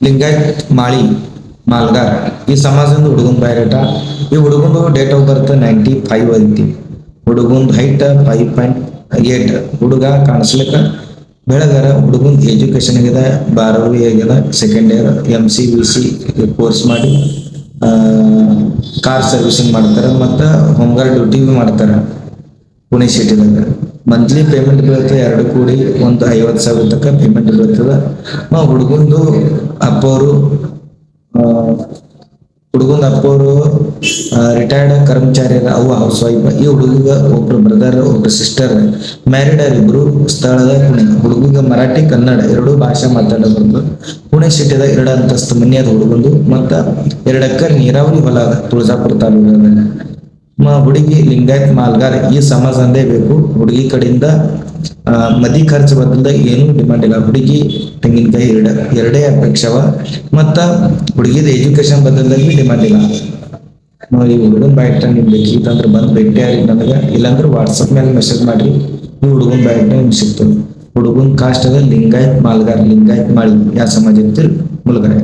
ಲಿಂಗಾಯತ್ ಮಾಳಿ ಮಾಲ್ಗಾರ್ ಈ ಸಮಾಜದಿಂದ ಹುಡುಗನ್ ಬಯೋಡೇಟಾ. ಈ ಹುಡುಗಂದು ಡೇಟ್ ಆಫ್ ಬರ್ತ್ 95 ಐತಿ. ಹುಡುಗಂದು ಹೈಟ್ 5.8. ಹುಡುಗ ಕಾಣಿಸ್ಲಿಕ್ಕ ಬೆಳಗಾರ. ಹುಡುಗನ್ ಎಜುಕೇಶನ್ ಆಗಿದೆ, 12ವಿ ಆಗಿದೆ, ಸೆಕೆಂಡ್ ಇಯರ್ MCVC ಕೋರ್ಸ್ ಮಾಡಿ ಕಾರ್ ಸರ್ವಿಸಿಂಗ್ ಮಾಡ್ತಾರೆ ಮತ್ತು ಹೋಮ್ಗಾರ್ಡ್ ಡ್ಯೂಟಿ ಮಾಡ್ತಾರೆ ಪುಣೆ ಸಿಟಿದಾಗ. ಮಂತ್ಲಿ ಪೇಮೆಂಟ್ ಬೀಳುತ್ತೆ 2 ಕೂಡಿ ಒಂದು 50,000 ತನಕ ಪೇಮೆಂಟ್ ಬೀಳ್ತದೆ. ಹುಡುಗಂದು ಅಪ್ಪವರು ರಿಟೈರ್ಡ್ ಕರ್ಮಚಾರಿ, ಅವು ಹೌಸ್ ವೈಫ್. ಈ ಹುಡುಗ ಒಬ್ರು ಬ್ರದರ್, ಒಬ್ರು ಸಿಸ್ಟರ್ ಮ್ಯಾರಿಡ್ ಇಬ್ರು. ಸ್ಥಳದ ಪುಣೆ. ಹುಡುಗ ಮರಾಠಿ ಕನ್ನಡ 2 ಭಾಷೆ ಮಾತಾಡೋದು. ಪುಣೆ ಸಿಟಿದಾಗ 2 ಅಂತಸ್ತು ಮನೆ ಅದ ಹುಡುಗಂದು. ಮತ್ತ 2 ಎಕರೆ ನೀರಾವರಿ ಹೊಲ ಅದ ತುಳಜಾಪುರ ತಾಲೂಕದಾಗ. ಹುಡುಗಿ ಲಿಂಗಾಯತ್ ಮಾಲ್ಗಾರ್ ಈ ಸಮಾಜಂದೇ ಬೇಕು. ಹುಡುಗಿ ಕಡೆಯಿಂದ ಮದಿ ಖರ್ಚು ಬದಲ್ದ ಏನೂ ಡಿಮಾಂಡ್ ಇಲ್ಲ. ಹುಡುಗಿ ತೆಂಗಿನಕಾಯಿ ಎರಡೇ ಅಪೇಕ್ಷವ. ಮತ್ತ ಹುಡುಗಿದ ಎಜುಕೇಶನ್ ಬದಲ್ದಾಗ ಡಿಮಾಂಡ್ ಇಲ್ಲ. ಈ ಹುಡುಗನ್ ಬಯೋಡೇಟಾ ನಿಮ್ಗೆ ಬೇಕಿತ್ತಂದ್ರೆ ಬಂದು ಭೇಟಿ ಆಗಿ ನನಗೆ, ಇಲ್ಲಾಂದ್ರೆ ವಾಟ್ಸಪ್ ಮೇಲೆ ಮೆಸೇಜ್ ಮಾಡ್ರಿ. ಈ ಹುಡುಗನ್ ಬಯೋಡೇಟಾ ನಿಮ್ಗೆ ಸಿಗ್ತದೆ. ಹುಡುಗನ್ ಕಾಸ್ಟ್ ಅದ ಲಿಂಗಾಯತ್ ಮಾಲ್ಗಾರ್, ಲಿಂಗಾಯತ್ ಮಾಳಿ ಯಾವ ಸಮಾಜ ಇರ್ತೀರಿ ಮುಳುಗರೆ.